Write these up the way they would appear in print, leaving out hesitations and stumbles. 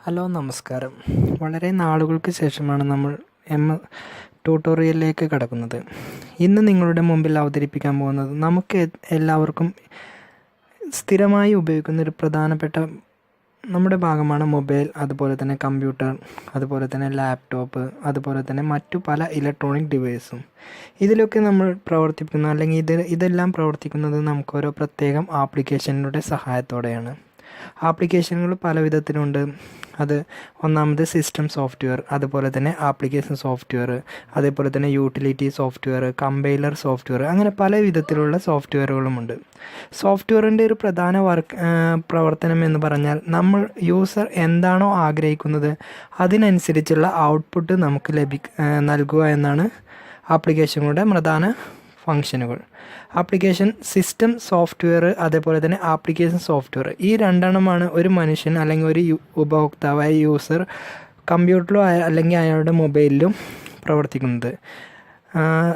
Hello നമസ്കാരം. വളരെ നാളുകൾക്ക് ശേഷമാണ് നമ്മൾ ട്യൂട്ടോറിയലിലേക്ക് കടക്കുന്നത്. ഇന്ന് നിങ്ങളുടെ മുമ്പിൽ അവതരിപ്പിക്കാൻ പോകുന്നത് നമുക്ക് എല്ലാവർക്കും സ്ഥിരമായി ഉപയോഗിക്കുന്ന ഒരു പ്രധാനപ്പെട്ട നമ്മുടെ ഭാഗമാണ് മൊബൈൽ, അതുപോലെ തന്നെ കമ്പ്യൂട്ടർ, അതുപോലെ തന്നെ ലാപ്ടോപ്പ്, അതുപോലെ തന്നെ മറ്റു പല ഇലക്ട്രോണിക് ഡിവൈസും. ഇതിലൊക്കെ നമ്മൾ പ്രവർത്തിപ്പിക്കുന്ന അല്ലെങ്കിൽ ഇതെല്ലാം പ്രവർത്തിക്കുന്നത് നമുക്ക് ഓരോ പ്രത്യേകം ആപ്ലിക്കേഷനുകളുടെ സഹായത്തോടെയാണ്. ആപ്ലിക്കേഷനുകൾ പല വിധത്തിലുണ്ട്. അത് ഒന്നാമത് സിസ്റ്റം സോഫ്റ്റ്വെയർ, അതുപോലെ തന്നെ ആപ്ലിക്കേഷൻ സോഫ്റ്റ്വെയർ, അതേപോലെ തന്നെ യൂട്ടിലിറ്റി സോഫ്റ്റ്വെയർ, കമ്പൈലർ സോഫ്റ്റ്വെയർ, അങ്ങനെ പല വിധത്തിലുള്ള സോഫ്റ്റ്വെയറുകളുമുണ്ട്. സോഫ്റ്റ്വെയറിൻ്റെ ഒരു പ്രധാന പ്രവർത്തനം എന്ന് പറഞ്ഞാൽ നമ്മൾ യൂസർ എന്താണോ ആഗ്രഹിക്കുന്നത് അതിനനുസരിച്ചുള്ള ഔട്ട്പുട്ട് നമുക്ക് നൽകുക എന്നാണ് ആപ്ലിക്കേഷനുകളുടെ പ്രധാന ഫങ്ഷനുകൾ. ആപ്ലിക്കേഷൻ സിസ്റ്റം സോഫ്റ്റ്വെയർ, അതേപോലെ തന്നെ ആപ്ലിക്കേഷൻ സോഫ്റ്റ്വെയർ, ഈ രണ്ടെണ്ണമാണ് ഒരു മനുഷ്യൻ അല്ലെങ്കിൽ ഒരു ഉപഭോക്താവായ യൂസർ കമ്പ്യൂട്ടറിലോ അല്ലെങ്കിൽ അയാളുടെ മൊബൈലിലും പ്രവർത്തിക്കുന്നത്.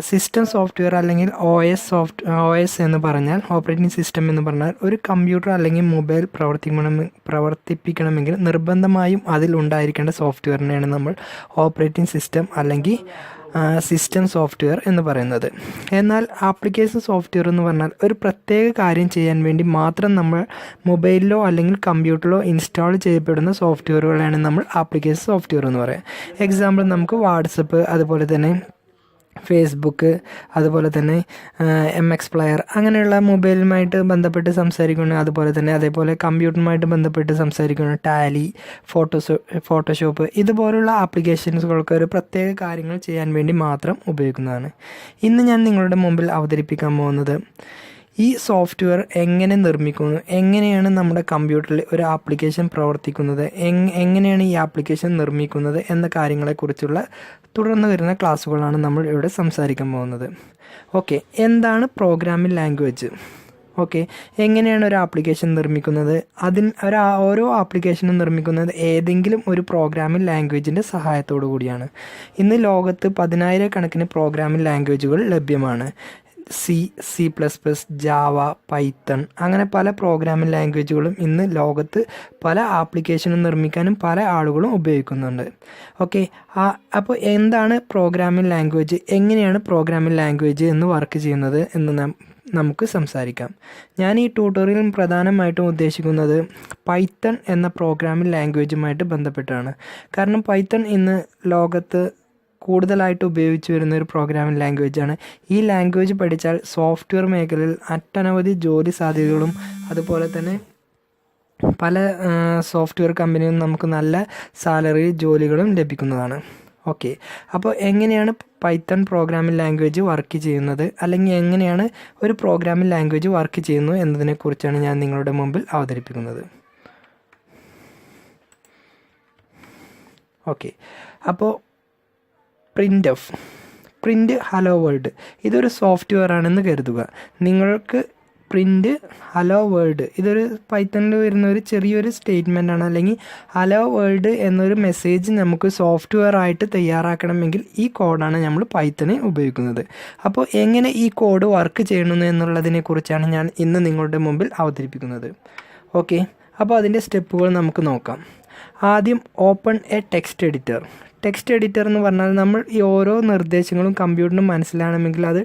സിസ്റ്റം സോഫ്റ്റ്വെയർ അല്ലെങ്കിൽ OS എന്ന് പറഞ്ഞാൽ, ഓപ്പറേറ്റിംഗ് സിസ്റ്റം എന്ന് പറഞ്ഞാൽ, ഒരു കമ്പ്യൂട്ടർ അല്ലെങ്കിൽ മൊബൈൽ പ്രവർത്തിപ്പിക്കണമെങ്കിൽ നിർബന്ധമായും അതിൽ ഉണ്ടായിരിക്കേണ്ട സോഫ്റ്റ്വെയറിനെയാണ് നമ്മൾ ഓപ്പറേറ്റിംഗ് സിസ്റ്റം അല്ലെങ്കിൽ സിസ്റ്റം സോഫ്റ്റ്വെയർ എന്ന് പറയുന്നത്. എന്നാൽ ആപ്ലിക്കേഷൻ സോഫ്റ്റ്വെയർ എന്ന് പറഞ്ഞാൽ ഒരു പ്രത്യേക കാര്യം ചെയ്യാൻ വേണ്ടി മാത്രം നമ്മൾ മൊബൈലിലോ അല്ലെങ്കിൽ കമ്പ്യൂട്ടറിലോ ഇൻസ്റ്റാൾ ചെയ്യപ്പെടുന്ന സോഫ്റ്റ്വെയറുകളാണ് നമ്മൾ ആപ്ലിക്കേഷൻ സോഫ്റ്റ്വെയർ എന്ന് പറയുക. എക്സാമ്പിൾ നമുക്ക് വാട്സപ്പ്, അതുപോലെ തന്നെ ഫേസ്ബുക്ക്, അതുപോലെ തന്നെ MX പ്ലെയർ, അങ്ങനെയുള്ള മൊബൈലുമായിട്ട് ബന്ധപ്പെട്ട് സംസാരിക്കുന്നു. അതേപോലെ കമ്പ്യൂട്ടറുമായിട്ട് ബന്ധപ്പെട്ട് സംസാരിക്കുന്നു. ടാലി, ഫോട്ടോഷോപ്പ്, ഇതുപോലുള്ള ആപ്ലിക്കേഷൻസുകൾക്ക് ഒരു പ്രത്യേക കാര്യങ്ങൾ ചെയ്യാൻ വേണ്ടി മാത്രം ഉപയോഗിക്കുന്നതാണ്. ഇന്ന് ഞാൻ നിങ്ങളുടെ മുമ്പിൽ അവതരിപ്പിക്കാൻ പോകുന്നത് ഈ സോഫ്റ്റ്വെയർ എങ്ങനെ നിർമ്മിക്കുന്നു, എങ്ങനെയാണ് നമ്മുടെ കമ്പ്യൂട്ടറിൽ ഒരു ആപ്ലിക്കേഷൻ പ്രവർത്തിക്കുന്നത്, എങ്ങനെയാണ് ഈ ആപ്ലിക്കേഷൻ നിർമ്മിക്കുന്നത് എന്ന കാര്യങ്ങളെക്കുറിച്ചുള്ള തുടർന്ന് വരുന്ന ക്ലാസ്സുകളാണ് നമ്മൾ ഇവിടെ സംസാരിക്കാൻ പോകുന്നത്. ഓക്കെ, എന്താണ് പ്രോഗ്രാമിംഗ് ലാംഗ്വേജ്? ഓക്കെ, എങ്ങനെയാണ് ഒരു ആപ്ലിക്കേഷൻ നിർമ്മിക്കുന്നത്? ഓരോ ആപ്ലിക്കേഷനും നിർമ്മിക്കുന്നത് ഏതെങ്കിലും ഒരു പ്രോഗ്രാമിംഗ് ലാംഗ്വേജിൻ്റെ സഹായത്തോടു കൂടിയാണ്. ഇന്ന് ലോകത്ത് 10,000 കണക്കിന് പ്രോഗ്രാമിംഗ് ലാംഗ്വേജുകൾ ലഭ്യമാണ്. C++, ജാവ, പൈത്തൺ, അങ്ങനെ പല പ്രോഗ്രാമിംഗ് ലാംഗ്വേജുകളും ഇന്ന് ലോകത്ത് പല ആപ്ലിക്കേഷനും നിർമ്മിക്കാനും പല ആളുകളും ഉപയോഗിക്കുന്നുണ്ട്. ഓക്കെ, അപ്പോൾ എന്താണ് പ്രോഗ്രാമിംഗ് ലാംഗ്വേജ്, എങ്ങനെയാണ് പ്രോഗ്രാമിംഗ് ലാംഗ്വേജ് എന്ന് വർക്ക് ചെയ്യുന്നത് എന്ന് നമുക്ക് സംസാരിക്കാം. ഞാൻ ഈ ട്യൂട്ടോറിയൽ പ്രധാനമായിട്ടും ഉദ്ദേശിക്കുന്നത് പൈത്തൺ എന്ന പ്രോഗ്രാമിംഗ് ലാംഗ്വേജുമായിട്ട് ബന്ധപ്പെട്ടാണ്. കാരണം പൈത്തൺ ഇന്ന് ലോകത്ത് കൂടുതലായിട്ട് ഉപയോഗിച്ച് വരുന്ന ഒരു പ്രോഗ്രാമിംഗ് ലാംഗ്വേജാണ്. ഈ ലാംഗ്വേജ് പഠിച്ചാൽ സോഫ്റ്റ്വെയർ മേഖലയിൽ ഒട്ടനവധി ജോലി സാധ്യതകളും, അതുപോലെ തന്നെ പല സോഫ്റ്റ്വെയർ കമ്പനിയും നമുക്ക് നല്ല സാലറി ജോലികളും ലഭിക്കുന്നതാണ്. ഓക്കെ, അപ്പോൾ എങ്ങനെയാണ് പൈത്തൺ പ്രോഗ്രാമിംഗ് ലാംഗ്വേജ് വർക്ക് ചെയ്യുന്നത്, അല്ലെങ്കിൽ എങ്ങനെയാണ് ഒരു പ്രോഗ്രാമിംഗ് ലാംഗ്വേജ് വർക്ക് ചെയ്യുന്നു എന്നതിനെക്കുറിച്ചാണ് ഞാൻ നിങ്ങളുടെ മുമ്പിൽ അവതരിപ്പിക്കുന്നത്. ഓക്കെ, അപ്പോൾ പ്രിൻ്റ് ഹലോ വേൾഡ്, ഇതൊരു സോഫ്റ്റ്വെയർ ആണെന്ന് കരുതുക. നിങ്ങൾക്ക് പ്രിൻ്റ് ഹലോ വേൾഡ്, ഇതൊരു പൈത്തണിൽ വരുന്ന ഒരു ചെറിയൊരു സ്റ്റേറ്റ്മെൻ്റാണ്. അല്ലെങ്കിൽ ഹലോ വേൾഡ് എന്നൊരു മെസ്സേജ് നമുക്ക് സോഫ്റ്റ്വെയർ ആയിട്ട് തയ്യാറാക്കണമെങ്കിൽ ഈ കോഡാണ് നമ്മൾ പൈത്തണിൽ ഉപയോഗിക്കുന്നത്. അപ്പോൾ എങ്ങനെ ഈ കോഡ് വർക്ക് ചെയ്യണമെന്ന് എന്നുള്ളതിനെക്കുറിച്ചാണ് ഞാൻ ഇന്ന് നിങ്ങളുടെ മുമ്പിൽ അവതരിപ്പിക്കുന്നത്. ഓക്കെ, അപ്പോൾ അതിൻ്റെ സ്റ്റെപ്പുകൾ നമുക്ക് നോക്കാം. ആദ്യം ഓപ്പൺ എ ടെക്സ്റ്റ് എഡിറ്റർ എന്ന് പറഞ്ഞാൽ നമ്മൾ ഈ ഓരോ നിർദ്ദേശങ്ങളും കമ്പ്യൂട്ടറിന് മനസ്സിലാകണമെങ്കിൽ അത്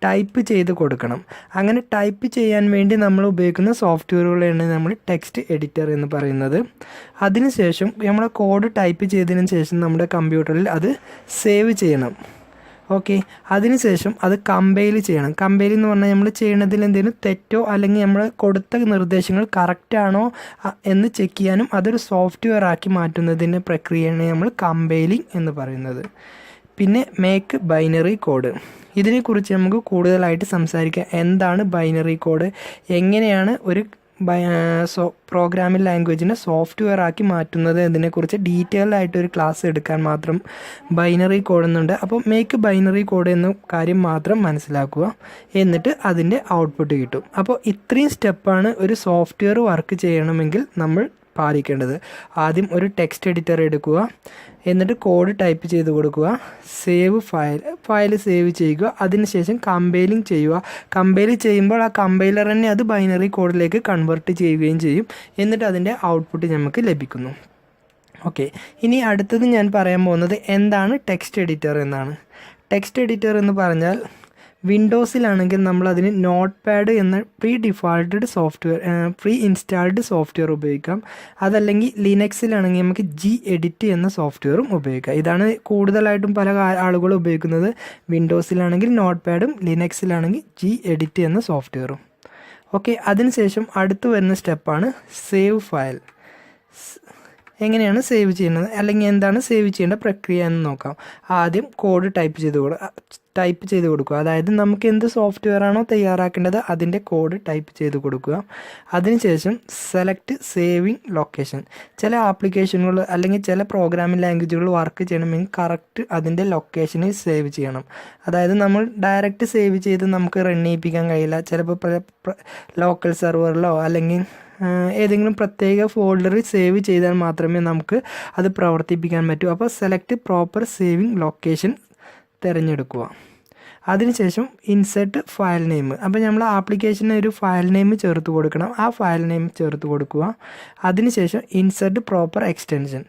ടൈപ്പ് ചെയ്ത് കൊടുക്കണം. അങ്ങനെ ടൈപ്പ് ചെയ്യാൻ വേണ്ടി നമ്മൾ ഉപയോഗിക്കുന്ന സോഫ്റ്റ്വെയറുകളാണ് നമ്മൾ ടെക്സ്റ്റ് എഡിറ്റർ എന്ന് പറയുന്നത്. അതിനുശേഷം നമ്മൾ കോഡ് ടൈപ്പ് ചെയ്തതിന് ശേഷം നമ്മുടെ കമ്പ്യൂട്ടറിൽ അത് സേവ് ചെയ്യണം. ഓക്കെ, അതിനുശേഷം അത് കമ്പൈൽ ചെയ്യണം. കമ്പൈൽ എന്ന് പറഞ്ഞാൽ നമ്മൾ ചെയ്യണതിൽ എന്തെങ്കിലും തെറ്റോ അല്ലെങ്കിൽ നമ്മൾ കൊടുത്ത നിർദ്ദേശങ്ങൾ കറക്റ്റാണോ എന്ന് ചെക്ക് ചെയ്യാനും അതൊരു സോഫ്റ്റ്വെയർ ആക്കി മാറ്റുന്നതിൻ്റെ പ്രക്രിയയാണ് നമ്മൾ കമ്പൈലിംഗ് എന്ന് പറയുന്നത്. പിന്നെ മേക്ക് ബൈനറി കോഡ്, ഇതിനെക്കുറിച്ച് നമുക്ക് കൂടുതലായിട്ട് സംസാരിക്കാം. എന്താണ് ബൈനറി കോഡ്, എങ്ങനെയാണ് ഒരു പ്രോഗ്രാമിംഗ് ലാംഗ്വേജിനെ സോഫ്റ്റ്വെയർ ആക്കി മാറ്റുന്നത് എന്നതിനെക്കുറിച്ച് ഡീറ്റെയിൽഡ് ആയിട്ടൊരു ക്ലാസ് എടുക്കാൻ മാത്രം ബൈനറി കോഡ് എന്നുണ്ട്. അപ്പോൾ മേക്ക് ബൈനറി കോഡ് എന്ന കാര്യം മാത്രം മനസ്സിലാക്കുക, എന്നിട്ട് അതിൻ്റെ ഔട്ട്പുട്ട് കിട്ടും. അപ്പോൾ ഇത്രയും സ്റ്റെപ്പാണ് ഒരു സോഫ്റ്റ്വെയർ വർക്ക് ചെയ്യണമെങ്കിൽ നമ്മൾ പാലിക്കേണ്ടത്. ആദ്യം ഒരു ടെക്സ്റ്റ് എഡിറ്റർ എടുക്കുക, എന്നിട്ട് കോഡ് ടൈപ്പ് ചെയ്ത് കൊടുക്കുക, ഫയൽ സേവ് ചെയ്യുക, അതിനുശേഷം കമ്പൈലിംഗ് ചെയ്യുക. കമ്പൈൽ ചെയ്യുമ്പോൾ ആ കമ്പൈലർ തന്നെ അത് ബൈനറി കോഡിലേക്ക് കൺവേർട്ട് ചെയ്യുകയും ചെയ്യും. എന്നിട്ട് അതിൻ്റെ ഔട്ട്പുട്ട് നമുക്ക് ലഭിക്കുന്നു. ഓക്കെ, ഇനി അടുത്തത് ഞാൻ പറയാൻ പോകുന്നത് എന്താണ് ടെക്സ്റ്റ് എഡിറ്റർ എന്നാണ്. ടെക്സ്റ്റ് എഡിറ്റർ എന്ന് പറഞ്ഞാൽ വിൻഡോസിലാണെങ്കിൽ നമ്മളതിന് നോട്ട് പാഡ് എന്ന പ്രീ ഇൻസ്റ്റാൾഡ് സോഫ്റ്റ്വെയർ ഉപയോഗിക്കാം. അതല്ലെങ്കിൽ ലിനക്സിലാണെങ്കിൽ നമുക്ക് Gedit എന്ന സോഫ്റ്റ്വെയറും ഉപയോഗിക്കാം. ഇതാണ് കൂടുതലായിട്ടും പല ആളുകളും ഉപയോഗിക്കുന്നത്. വിൻഡോസിലാണെങ്കിൽ നോട്ട് പാഡും ലിനക്സിലാണെങ്കിൽ Gedit എന്ന സോഫ്റ്റ്വെയറും. ഓക്കെ, അതിനുശേഷം അടുത്ത് വരുന്ന സ്റ്റെപ്പാണ് സേവ് ഫയൽ. എങ്ങനെയാണ് സേവ് ചെയ്യുന്നത് അല്ലെങ്കിൽ എന്താണ് സേവ് ചെയ്യേണ്ട പ്രക്രിയ എന്ന് നോക്കാം. ആദ്യം കോഡ് ടൈപ്പ് ചെയ്ത് കൊടുക്കുക. അതായത് നമുക്ക് എന്ത് സോഫ്റ്റ്വെയർ ആണോ തയ്യാറാക്കേണ്ടത് അതിൻ്റെ കോഡ് ടൈപ്പ് ചെയ്ത് കൊടുക്കുക. അതിനുശേഷം സെലക്ട് സേവിങ് ലൊക്കേഷൻ. ചില ആപ്ലിക്കേഷനുകൾ അല്ലെങ്കിൽ ചില പ്രോഗ്രാമിംഗ് ലാംഗ്വേജുകൾ വർക്ക് ചെയ്യണമെങ്കിൽ കറക്റ്റ് അതിൻ്റെ ലൊക്കേഷനിൽ സേവ് ചെയ്യണം. അതായത് നമ്മൾ ഡയറക്റ്റ് സേവ് ചെയ്ത് നമുക്ക് റൺ ചെയ്യിപ്പിക്കാൻ കഴിയില്ല. ചിലപ്പോൾ ലോക്കൽ സെർവറിലോ അല്ലെങ്കിൽ ഏതെങ്കിലും പ്രത്യേക ഫോൾഡറിൽ സേവ് ചെയ്താൽ മാത്രമേ നമുക്ക് അത് പ്രവർത്തിപ്പിക്കാൻ പറ്റൂ. അപ്പോൾ സെലക്ട് പ്രോപ്പർ സേവിങ് ലൊക്കേഷൻ തിരഞ്ഞെടുക്കുക. അതിനുശേഷം ഇൻസെർട്ട് ഫയൽ നെയിം. അപ്പോൾ നമ്മൾ ആപ്ലിക്കേഷന് ഒരു ഫയൽ നെയിം ചേർത്ത് കൊടുക്കണം. ആ ഫയൽ നെയിം ചേർത്ത് കൊടുക്കുക. അതിനുശേഷം ഇൻസെർട്ട് പ്രോപ്പർ എക്സ്റ്റൻഷൻ.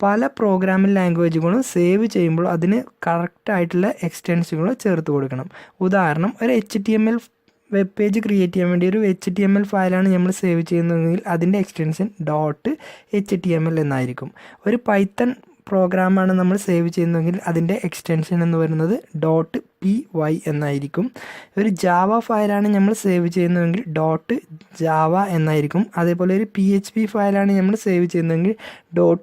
പല പ്രോഗ്രാമിംഗ് ലാംഗ്വേജുകളും സേവ് ചെയ്യുമ്പോൾ അതിന് കറക്റ്റായിട്ടുള്ള എക്സ്റ്റൻഷനുകൾ ചേർത്ത് കൊടുക്കണം. ഉദാഹരണം, ഒരു HTML വെബ് പേജ് ക്രിയേറ്റ് ചെയ്യാൻ വേണ്ടി ഒരു HTML ഫയലാണ് നമ്മൾ സേവ് ചെയ്യുന്നതെങ്കിൽ അതിൻ്റെ എക്സ്റ്റൻഷൻ .html എന്നായിരിക്കും. ഒരു പൈത്തൺ പ്രോഗ്രാമാണ് നമ്മൾ സേവ് ചെയ്യുന്നതെങ്കിൽ അതിൻ്റെ എക്സ്റ്റൻഷൻ എന്ന് പറയുന്നത് .py എന്നായിരിക്കും. ഒരു ജാവ ഫയലാണ് നമ്മൾ സേവ് ചെയ്യുന്നതെങ്കിൽ .java എന്നായിരിക്കും. അതേപോലെ ഒരു PHP ഫയലാണ് നമ്മൾ സേവ് ചെയ്യുന്നതെങ്കിൽ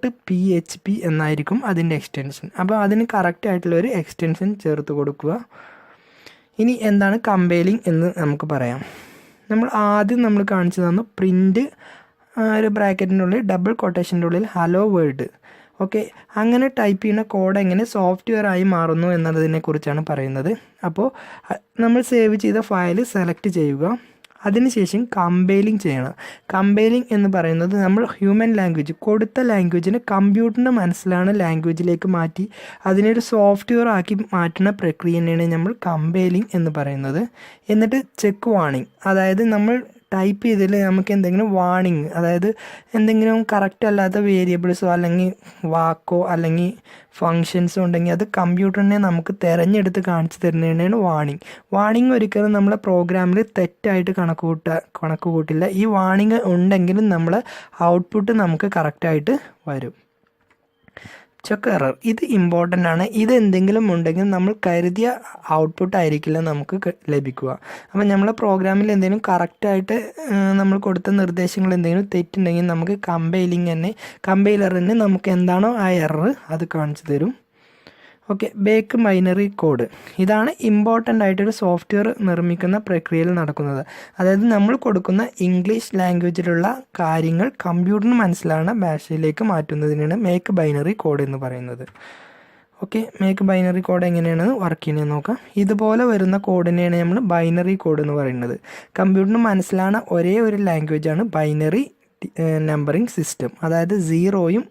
.php എന്നായിരിക്കും അതിൻ്റെ എക്സ്റ്റൻഷൻ. അപ്പോൾ അതിന് കറക്റ്റായിട്ടുള്ള ഒരു എക്സ്റ്റൻഷൻ ചേർത്ത് കൊടുക്കുക. ഇനി എന്താണ് കമ്പൈലിംഗ് എന്ന് നമുക്ക് പറയാം. നമ്മൾ കാണിച്ചു തന്നു പ്രിൻ്റ് ഒരു ബ്രാക്കറ്റിൻ്റെ ഉള്ളിൽ ഡബിൾ കൊട്ടേഷൻ്റെ ഉള്ളിൽ ഹലോ വേൾഡ്. ഓക്കെ, അങ്ങനെ ടൈപ്പ് ചെയ്യുന്ന കോഡ് എങ്ങനെ സോഫ്റ്റ്വെയർ ആയി മാറുന്നു എന്നതിനെ കുറിച്ചാണ് പറയുന്നത്. അപ്പോൾ നമ്മൾ സേവ് ചെയ്ത ഫയൽ സെലക്ട് ചെയ്യുക. അതിനുശേഷം കമ്പൈലിംഗ് ചെയ്യണം. കമ്പൈലിംഗ് എന്ന് പറയുന്നത് നമ്മൾ ഹ്യൂമൻ ലാംഗ്വേജ് കൊടുത്ത ലാംഗ്വേജിനെ കമ്പ്യൂട്ടറിൻ്റെ മനസ്സിലാണ് ലാംഗ്വേജിലേക്ക് മാറ്റി അതിനൊരു സോഫ്റ്റ്വെയർ ആക്കി മാറ്റുന്ന പ്രക്രിയയാണ് നമ്മൾ കമ്പൈലിംഗ് എന്ന് പറയുന്നത്. എന്നിട്ട് ചെക്ക് വാണിംഗ്, അതായത് നമ്മൾ ടൈപ്പ് ചെയ്തതിൽ നമുക്ക് എന്തെങ്കിലും വാണിംഗ്, അതായത് എന്തെങ്കിലും കറക്റ്റ് അല്ലാത്ത വേരിയബിൾസോ അല്ലെങ്കിൽ വാക്കോ അല്ലെങ്കിൽ ഫങ്ഷൻസോ ഉണ്ടെങ്കിൽ അത് കമ്പ്യൂട്ടറിനെ നമുക്ക് തിരഞ്ഞെടുത്ത് കാണിച്ചു തരുന്നതിനാണ് വാണിംഗ് ഒരിക്കലും നമ്മളെ പ്രോഗ്രാമിൽ തെറ്റായിട്ട് കണക്ക് കൂട്ടില്ല. ഈ വാണിംഗ് ഉണ്ടെങ്കിലും നമ്മളെ ഔട്ട്പുട്ട് നമുക്ക് കറക്റ്റായിട്ട് വരും. ചെക്ക് എറർ, ഇത് ഇമ്പോർട്ടൻ്റ് ആണ്. ഇത് എന്തെങ്കിലും ഉണ്ടെങ്കിൽ നമ്മൾ കരുതിയ ഔട്ട്പുട്ട് ആയിരിക്കില്ല നമുക്ക് ലഭിക്കുക. അപ്പം നമ്മളെ പ്രോഗ്രാമിൽ എന്തെങ്കിലും കറക്റ്റായിട്ട് നമ്മൾ കൊടുത്ത നിർദ്ദേശങ്ങൾ എന്തെങ്കിലും തെറ്റുണ്ടെങ്കിൽ നമുക്ക് കമ്പൈലറിന് നമുക്ക് എന്താണോ ആ എറർ അത് കാണിച്ചു തരും. Okay, back binary code. ഇതാണ് ഇമ്പോർട്ടൻ്റ് ആയിട്ടൊരു സോഫ്റ്റ്വെയർ നിർമ്മിക്കുന്ന പ്രക്രിയയിൽ നടക്കുന്നത്. അതായത് നമ്മൾ കൊടുക്കുന്ന ഇംഗ്ലീഷ് ലാംഗ്വേജിലുള്ള കാര്യങ്ങൾ കമ്പ്യൂട്ടറിന് മനസ്സിലാവുന്ന ഭാഷയിലേക്ക് മാറ്റുന്നതിനാണ് മേക്ക് ബൈനറി കോഡ് എന്ന് പറയുന്നത്. ഓക്കെ, മേക്ക് ബൈനറി കോഡ് എങ്ങനെയാണ് വർക്ക് ചെയ്യുന്നത് നോക്കാം. ഇതുപോലെ വരുന്ന കോഡിനെയാണ് നമ്മൾ ബൈനറി കോഡ് എന്ന് പറയുന്നത്. കമ്പ്യൂട്ടറിന് മനസ്സിലാവുന്ന ഒരേ ഒരു ലാംഗ്വേജാണ് ബൈനറി നമ്പറിംഗ് സിസ്റ്റം. അതായത് 0ഉം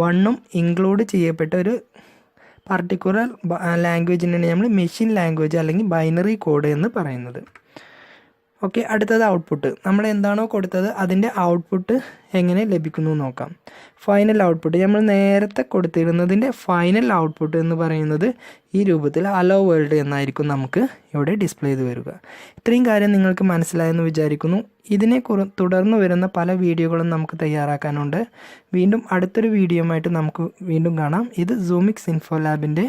1ഉം ഇൻക്ലൂഡ് ചെയ്യപ്പെട്ട ഒരു പർട്ടിക്കുലർ ലാംഗ്വേജിനാണ് നമ്മൾ മെഷീൻ ലാംഗ്വേജ് അല്ലെങ്കിൽ ബൈനറി കോഡ് എന്ന് പറയുന്നത്. ഓക്കെ, അടുത്തത് ഔട്ട്പുട്ട്. നമ്മൾ എന്താണോ കൊടുത്തത് അതിൻ്റെ ഔട്ട്പുട്ട് എങ്ങനെ ലഭിക്കുന്നു നോക്കാം. ഫൈനൽ ഔട്ട്പുട്ട് നമ്മൾ നേരത്തെ കൊടുത്തിരുന്നതിൻ്റെ ഫൈനൽ ഔട്ട്പുട്ട് എന്ന് പറയുന്നത് ഈ രൂപത്തിൽ ഹലോ വേൾഡ് എന്നായിരിക്കും നമുക്ക് ഇവിടെ ഡിസ്പ്ലേ ചെയ്ത് വരിക. ഇത്രയും കാര്യം നിങ്ങൾക്ക് മനസ്സിലായെന്ന് വിചാരിക്കുന്നു. ഇതിനെ തുടർന്ന് വരുന്ന പല വീഡിയോകളും നമുക്ക് തയ്യാറാക്കാനുണ്ട്. വീണ്ടും അടുത്തൊരു വീഡിയോയുമായിട്ട് നമുക്ക് വീണ്ടും കാണാം. ഇത് സൂമിക്സ് ഇൻഫോ ലാബിൻ്റെ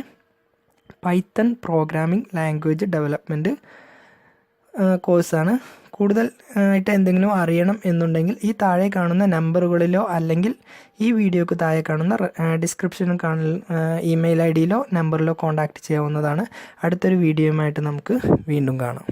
പൈത്തൺ പ്രോഗ്രാമിംഗ് ലാംഗ്വേജ് ഡെവലപ്മെൻറ്റ് കോഴ്സാണ്. കൂടുതൽ ആയിട്ട് എന്തെങ്കിലും അറിയണം എന്നുണ്ടെങ്കിൽ ഈ താഴെ കാണുന്ന നമ്പറുകളിലോ അല്ലെങ്കിൽ ഈ വീഡിയോക്ക് താഴെ കാണുന്ന ഡിസ്ക്രിപ്ഷനിൽ ഇമെയിൽ ID യിലോ നമ്പറിലോ കോൺടാക്റ്റ് ചെയ്യാവുന്നതാണ്. അടുത്തൊരു വീഡിയോയുമായിട്ട് നമുക്ക് വീണ്ടും കാണാം.